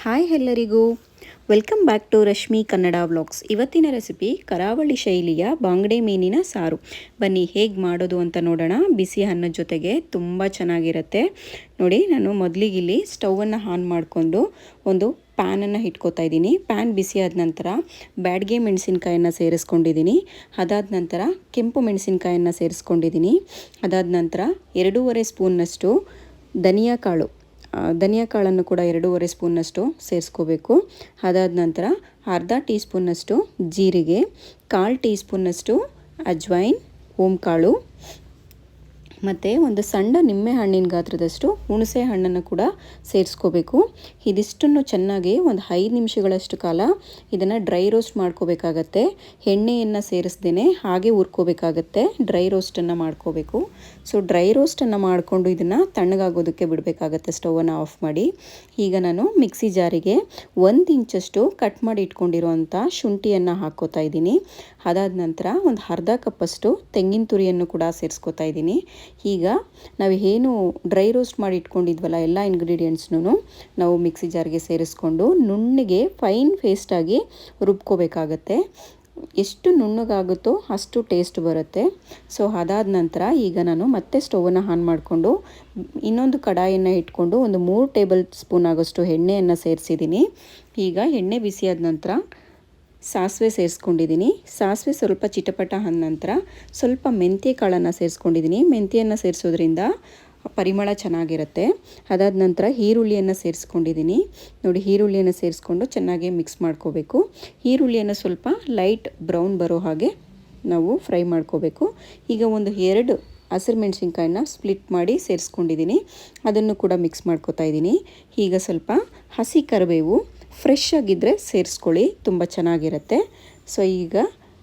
Hi ಎಲ್ಲರಿಗೂ, welcome back to Rashmi Kannada vlogs. ಇವತ್ತಿನ recipe ಕರಾವಳಿ ಶೈಲಿಯ ಬಾಂಗಡೆ ಮೀನಿನ ಸಾರು. ಬನ್ನಿ ಹೇಗೆ ಮಾಡೋದು ಅಂತ ನೋಡೋಣ. ಬಿಸಿ ಅನ್ನದ ಜೊತೆಗೆ ತುಂಬ ಚೆನ್ನಾಗಿರುತ್ತೆ. ನೋಡಿ, ನಾನು ಮೊದಲಿಗಿಲ್ಲಿ ಸ್ಟವನ್ನು ಆನ್ ಮಾಡಿಕೊಂಡು ಒಂದು ಪ್ಯಾನನ್ನು ಇಟ್ಕೋತಾ ಇದ್ದೀನಿ. ಪ್ಯಾನ್ ಬಿಸಿ ಆದ ನಂತರ ಬ್ಯಾಡಗೆ ಮೆಣಸಿನ್ಕಾಯನ್ನು ಸೇರಿಸ್ಕೊಂಡಿದ್ದೀನಿ. ಅದಾದ ನಂತರ ಕೆಂಪು ಮೆಣಸಿನ್ಕಾಯನ್ನು ಸೇರಿಸ್ಕೊಂಡಿದ್ದೀನಿ. ಅದಾದ ನಂತರ 2.5 ಸ್ಪೂನ್ನಷ್ಟು ಧನಿಯಾ ಕಾಳನ್ನು ಕೂಡ 2.5 ಸ್ಪೂನ್ನಷ್ಟು ಸೇರಿಸ್ಕೋಬೇಕು. ಅದಾದ ನಂತರ ಅರ್ಧ ಟೀ ಸ್ಪೂನ್ನಷ್ಟು ಜೀರಿಗೆ, 1/4 ಟೀ ಸ್ಪೂನ್ನಷ್ಟು ಅಜ್ವೈನ್, ಓಂಕಾಳು ಮತ್ತು ಒಂದು ಸಣ್ಣ ನಿಂಬೆ ಹಣ್ಣಿನ ಗಾತ್ರದಷ್ಟು ಹುಣಸೆ ಹಣ್ಣನ್ನು ಕೂಡ ಸೇರಿಸ್ಕೋಬೇಕು. ಇದಿಷ್ಟನ್ನು ಚೆನ್ನಾಗಿ ಒಂದು 5 ನಿಮಿಷಗಳಷ್ಟು ಕಾಲ ಇದನ್ನು ಡ್ರೈ ರೋಸ್ಟ್ ಮಾಡ್ಕೋಬೇಕಾಗತ್ತೆ. ಎಣ್ಣೆಯನ್ನು ಸೇರಿಸ್ದೇನೆ ಹಾಗೆ ಹುರ್ಕೋಬೇಕಾಗತ್ತೆ. ಡ್ರೈ ರೋಸ್ಟನ್ನು ಮಾಡ್ಕೋಬೇಕು. ಸೊ ಡ್ರೈ ರೋಸ್ಟನ್ನು ಮಾಡಿಕೊಂಡು ಇದನ್ನು ತಣ್ಣಗಾಗೋದಕ್ಕೆ ಬಿಡಬೇಕಾಗತ್ತೆ. ಸ್ಟವನ್ನು ಆಫ್ ಮಾಡಿ ಈಗ ನಾನು ಮಿಕ್ಸಿ ಜಾರಿಗೆ 1 ಇಂಚಷ್ಟು ಕಟ್ ಮಾಡಿ ಇಟ್ಕೊಂಡಿರುವಂಥ ಶುಂಠಿಯನ್ನು ಹಾಕ್ಕೋತಾ ಇದ್ದೀನಿ. ಅದಾದ ನಂತರ ಒಂದು ಅರ್ಧ ಕಪ್ಪಷ್ಟು ತೆಂಗಿನ ತುರಿಯನ್ನು ಕೂಡ ಸೇರಿಸ್ಕೋತಾ ಇದ್ದೀನಿ. ಈಗ ನಾವು ಏನು ಡ್ರೈ ರೋಸ್ಟ್ ಮಾಡಿ ಇಟ್ಕೊಂಡಿದ್ವಲ್ಲ ಎಲ್ಲ ಇಂಗ್ರೀಡಿಯೆಂಟ್ಸ್ನೂ ನಾವು ಮಿಕ್ಸಿ ಜಾರ್ಗೆ ಸೇರಿಸ್ಕೊಂಡು ನುಣ್ಣಗೆ ಫೈನ್ ಪೇಸ್ಟಾಗಿ ರುಬ್ಕೋಬೇಕಾಗತ್ತೆ. ಎಷ್ಟು ನುಣ್ಣಗಾಗುತ್ತೋ ಅಷ್ಟು ಟೇಸ್ಟ್ ಬರುತ್ತೆ. ಸೊ ಅದಾದ ನಂತರ ಈಗ ನಾನು ಮತ್ತೆ ಸ್ಟವನ್ನು ಆನ್ ಮಾಡಿಕೊಂಡು ಇನ್ನೊಂದು ಕಡಾಯಿಯನ್ನು ಇಟ್ಕೊಂಡು ಒಂದು 3 ಟೇಬಲ್ ಸ್ಪೂನ್ ಆಗೋಷ್ಟು ಎಣ್ಣೆಯನ್ನು ಸೇರಿಸಿದ್ದೀನಿ. ಈಗ ಎಣ್ಣೆ ಬಿಸಿಯಾದ ನಂತರ ಸಾಸಿವೆ ಸೇರಿಸ್ಕೊಂಡಿದ್ದೀನಿ. ಸಾಸಿವೆ ಸ್ವಲ್ಪ ಚಿಟಪಟ ಆದ ನಂತರ ಸ್ವಲ್ಪ ಮೆಂತ್ಯ ಕಾಳನ್ನು ಸೇರಿಸ್ಕೊಂಡಿದ್ದೀನಿ. ಮೆಂತ್ಯವನ್ನು ಸೇರಿಸೋದ್ರಿಂದ ಪರಿಮಳ ಚೆನ್ನಾಗಿರುತ್ತೆ. ಅದಾದ ನಂತರ ಈರುಳ್ಳಿಯನ್ನು ಸೇರಿಸ್ಕೊಂಡಿದ್ದೀನಿ. ನೋಡಿ, ಈರುಳ್ಳಿಯನ್ನು ಸೇರಿಸ್ಕೊಂಡು ಚೆನ್ನಾಗಿ ಮಿಕ್ಸ್ ಮಾಡ್ಕೋಬೇಕು. ಈರುಳ್ಳಿಯನ್ನು ಸ್ವಲ್ಪ ಲೈಟ್ ಬ್ರೌನ್ ಬರೋ ಹಾಗೆ ನಾವು ಫ್ರೈ ಮಾಡ್ಕೋಬೇಕು. ಈಗ ಒಂದು 2 ಹಸಿರು ಮೆಣಸಿನ್ಕಾಯಿನ ಸ್ಪ್ಲಿಟ್ ಮಾಡಿ ಸೇರಿಸ್ಕೊಂಡಿದ್ದೀನಿ. ಅದನ್ನು ಕೂಡ ಮಿಕ್ಸ್ ಮಾಡ್ಕೋತಾ ಇದ್ದೀನಿ. ಈಗ ಸ್ವಲ್ಪ ಹಸಿ ಕರಿಬೇವು ಫ್ರೆಶ್ ಆಗಿದ್ದರೆ ಸೇರಿಸ್ಕೊಳ್ಳಿ, ತುಂಬ ಚೆನ್ನಾಗಿರುತ್ತೆ. ಸೊ ಈಗ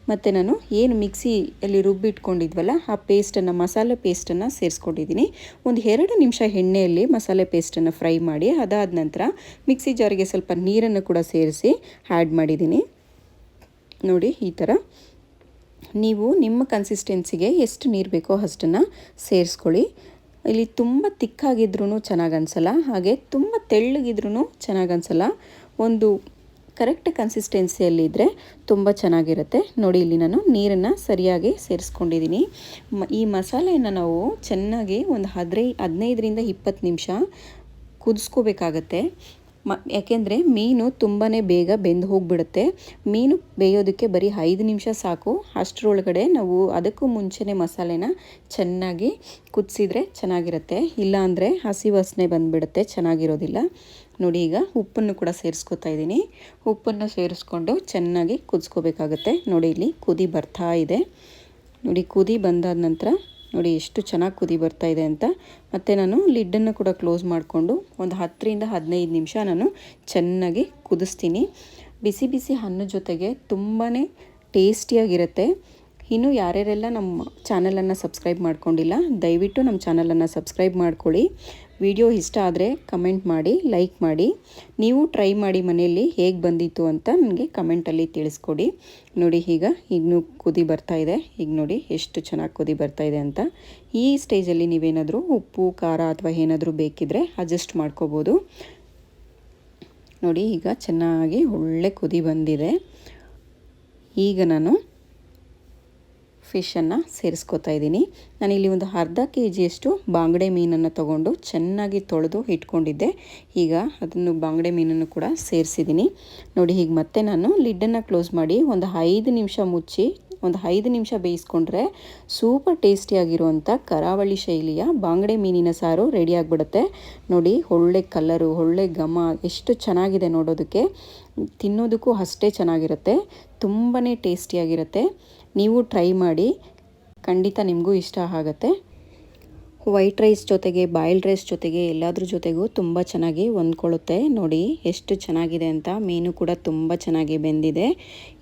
ಮತ್ತು ನಾನು ಏನು ಮಿಕ್ಸಿಯಲ್ಲಿ ರುಬ್ಬಿಟ್ಕೊಂಡಿದ್ವಲ್ಲ ಆ ಪೇಸ್ಟನ್ನು, ಮಸಾಲೆ ಪೇಸ್ಟನ್ನು ಸೇರಿಸ್ಕೊಂಡಿದ್ದೀನಿ. ಒಂದು 2 ನಿಮಿಷ ಎಣ್ಣೆಯಲ್ಲಿ ಮಸಾಲೆ ಪೇಸ್ಟನ್ನು ಫ್ರೈ ಮಾಡಿ ಅದಾದ ನಂತರ ಮಿಕ್ಸಿ ಜಾರಿಗೆ ಸ್ವಲ್ಪ ನೀರನ್ನು ಕೂಡ ಸೇರಿಸಿ ಆ್ಯಡ್ ಮಾಡಿದ್ದೀನಿ. ನೋಡಿ, ಈ ಥರ ನೀವು ನಿಮ್ಮ ಕನ್ಸಿಸ್ಟೆನ್ಸಿಗೆ ಎಷ್ಟು ನೀರು ಬೇಕೋ ಅಷ್ಟನ್ನು ಸೇರಿಸ್ಕೊಳ್ಳಿ. ಇಲ್ಲಿ ತುಂಬ ತಿಕ್ಕಾಗಿದ್ರೂ ಚೆನ್ನಾಗಿ ಅನಿಸಲ್ಲ, ಹಾಗೆ ತುಂಬ ತೆಳ್ಳಗಿದ್ರೂ ಚೆನ್ನಾಗಿ ಅನಿಸಲ್ಲ. ಒಂದು ಕರೆಕ್ಟ್ ಕನ್ಸಿಸ್ಟೆನ್ಸಿಯಲ್ಲಿದ್ದರೆ ತುಂಬ ಚೆನ್ನಾಗಿರುತ್ತೆ. ನೋಡಿ, ಇಲ್ಲಿ ನಾನು ನೀರನ್ನು ಸರಿಯಾಗಿ ಸೇರಿಸ್ಕೊಂಡಿದ್ದೀನಿ. ಈ ಮಸಾಲೆಯನ್ನು ನಾವು ಚೆನ್ನಾಗಿ ಒಂದು 15ರಿಂದ 20 ನಿಮಿಷ ಕುದಿಸ್ಕೋಬೇಕಾಗತ್ತೆ. ಯಾಕೆಂದರೆ ಮೀನು ತುಂಬಾ ಬೇಗ ಬೆಂದು ಹೋಗಿಬಿಡುತ್ತೆ. ಮೀನು ಬೇಯೋದಕ್ಕೆ ಬರೀ 5 ನಿಮಿಷ ಸಾಕು. ಅಷ್ಟರೊಳಗಡೆ ನಾವು ಅದಕ್ಕೂ ಮುಂಚೆನೇ ಮಸಾಲೆನ ಚೆನ್ನಾಗಿ ಕುದಿಸಿದ್ರೆ ಚೆನ್ನಾಗಿರುತ್ತೆ. ಇಲ್ಲಾಂದರೆ ಹಸಿ ವಾಸನೆ ಬಂದುಬಿಡುತ್ತೆ, ಚೆನ್ನಾಗಿರೋದಿಲ್ಲ. ನೋಡಿ, ಈಗ ಉಪ್ಪನ್ನು ಕೂಡ ಸೇರಿಸ್ಕೊತಾ ಇದ್ದೀನಿ. ಉಪ್ಪನ್ನು ಸೇರಿಸ್ಕೊಂಡು ಚೆನ್ನಾಗಿ ಕುದಿಸ್ಕೋಬೇಕಾಗತ್ತೆ. ನೋಡಿ, ಇಲ್ಲಿ ಕುದಿ ಬರ್ತಾ ಇದೆ. ನೋಡಿ, ಕುದಿ ಬಂದಾದ ನಂತರ ನೋಡಿ ಎಷ್ಟು ಚೆನ್ನಾಗಿ ಕುದಿ ಬರ್ತಾ ಇದೆ ಅಂತ. ಮತ್ತು ನಾನು ಲಿಡ್ಡನ್ನು ಕೂಡ ಕ್ಲೋಸ್ ಮಾಡಿಕೊಂಡು ಒಂದು 10ರಿಂದ 15 ನಿಮಿಷ ನಾನು ಚೆನ್ನಾಗಿ ಕುದಿಸ್ತೀನಿ. ಬಿಸಿ ಬಿಸಿ ಅನ್ನದ ಜೊತೆಗೆ ತುಂಬಾ ಟೇಸ್ಟಿಯಾಗಿರುತ್ತೆ. ಇನ್ನು ಯಾರ್ಯಾರೆಲ್ಲ ನಮ್ಮ ಚಾನಲನ್ನು ಸಬ್ಸ್ಕ್ರೈಬ್ ಮಾಡ್ಕೊಂಡಿಲ್ಲ, ದಯವಿಟ್ಟು ನಮ್ಮ ಚಾನಲನ್ನು ಸಬ್ಸ್ಕ್ರೈಬ್ ಮಾಡ್ಕೊಳ್ಳಿ. ವಿಡಿಯೋ ಇಷ್ಟ ಆದರೆ ಕಮೆಂಟ್ ಮಾಡಿ, ಲೈಕ್ ಮಾಡಿ. ನೀವು ಟ್ರೈ ಮಾಡಿ ಮನೆಯಲ್ಲಿ ಹೇಗೆ ಬಂದಿತ್ತು ಅಂತ ನನಗೆ ಕಮೆಂಟಲ್ಲಿ ತಿಳಿಸ್ಕೊಡಿ. ನೋಡಿ, ಈಗ ಇನ್ನೂ ಕುದಿ ಬರ್ತಾ ಇದೆ. ಈಗ ನೋಡಿ ಎಷ್ಟು ಚೆನ್ನಾಗಿ ಕುದಿ ಬರ್ತಾ ಇದೆ ಅಂತ. ಈ ಸ್ಟೇಜಲ್ಲಿ ನೀವೇನಾದರೂ ಉಪ್ಪು, ಖಾರ ಅಥವಾ ಏನಾದರೂ ಬೇಕಿದ್ದರೆ ಅಡ್ಜಸ್ಟ್ ಮಾಡ್ಕೋಬೋದು. ನೋಡಿ, ಈಗ ಚೆನ್ನಾಗಿ ಒಳ್ಳೆ ಕುದಿ ಬಂದಿದೆ. ಈಗ ನಾನು ಫಿಶನ್ನು ಸೇರಿಸ್ಕೋತಾ ಇದ್ದೀನಿ. ನಾನಿಲ್ಲಿ ಒಂದು ಅರ್ಧ ಕೆಜಿಯಷ್ಟು ಬಾಂಗಡೆ ಮೀನನ್ನು ತೊಗೊಂಡು ಚೆನ್ನಾಗಿ ತೊಳೆದು ಇಟ್ಕೊಂಡಿದ್ದೆ. ಈಗ ಅದನ್ನು ಬಾಂಗಡೆ ಮೀನನ್ನು ಕೂಡ ಸೇರಿಸಿದ್ದೀನಿ. ನೋಡಿ, ಹೀಗೆ ಮತ್ತೆ ನಾನು ಲಿಡ್ಡನ್ನು ಕ್ಲೋಸ್ ಮಾಡಿ ಒಂದು 5 ನಿಮಿಷ ಮುಚ್ಚಿ ಒಂದು 5 ನಿಮಿಷ ಬೇಯಿಸ್ಕೊಂಡ್ರೆ ಸೂಪರ್ ಟೇಸ್ಟಿಯಾಗಿರುವಂಥ ಕರಾವಳಿ ಶೈಲಿಯ ಬಾಂಗಡೆ ಮೀನಿನ ಸಾರು ರೆಡಿ ಆಗಿಬಿಡುತ್ತೆ. ನೋಡಿ, ಒಳ್ಳೆ ಕಲರು, ಒಳ್ಳೆ ಘಮ, ಎಷ್ಟು ಚೆನ್ನಾಗಿದೆ ನೋಡೋದಕ್ಕೆ. ತಿನ್ನೋದಕ್ಕೂ ಅಷ್ಟೇ ಚೆನ್ನಾಗಿರುತ್ತೆ, ತುಂಬಾ ಟೇಸ್ಟಿಯಾಗಿರುತ್ತೆ. ನೀವು ಟ್ರೈ ಮಾಡಿ, ಖಂಡಿತ ನಿಮಗೂ ಇಷ್ಟ ಆಗುತ್ತೆ. ವೈಟ್ ರೈಸ್ ಜೊತೆಗೆ, ಬಾಯ್ಲ್ಡ್ ರೈಸ್ ಜೊತೆಗೆ, ಎಲ್ಲದ್ರ ಜೊತೆಗೂ ತುಂಬ ಚೆನ್ನಾಗಿ ಹೊಂದ್ಕೊಳ್ಳುತ್ತೆ. ನೋಡಿ ಎಷ್ಟು ಚೆನ್ನಾಗಿದೆ ಅಂತ. ಮೀನು ಕೂಡ ತುಂಬ ಚೆನ್ನಾಗಿ ಬೆಂದಿದೆ.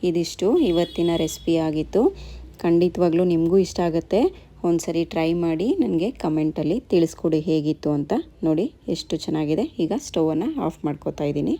ಇದಿಷ್ಟು ಇವತ್ತಿನ ರೆಸಿಪಿ ಆಗಿತ್ತು. ಖಂಡಿತವಾಗ್ಲೂ ನಿಮಗೂ ಇಷ್ಟ ಆಗುತ್ತೆ. ಒಂದು ಸರಿ ಟ್ರೈ ಮಾಡಿ ನನಗೆ ಕಮೆಂಟಲ್ಲಿ ತಿಳಿಸ್ಕೊಡಿ ಹೇಗಿತ್ತು ಅಂತ. ನೋಡಿ ಎಷ್ಟು ಚೆನ್ನಾಗಿದೆ. ಈಗ ಸ್ಟವನ್ನು ಆಫ್ ಮಾಡ್ಕೋತಾ ಇದ್ದೀನಿ.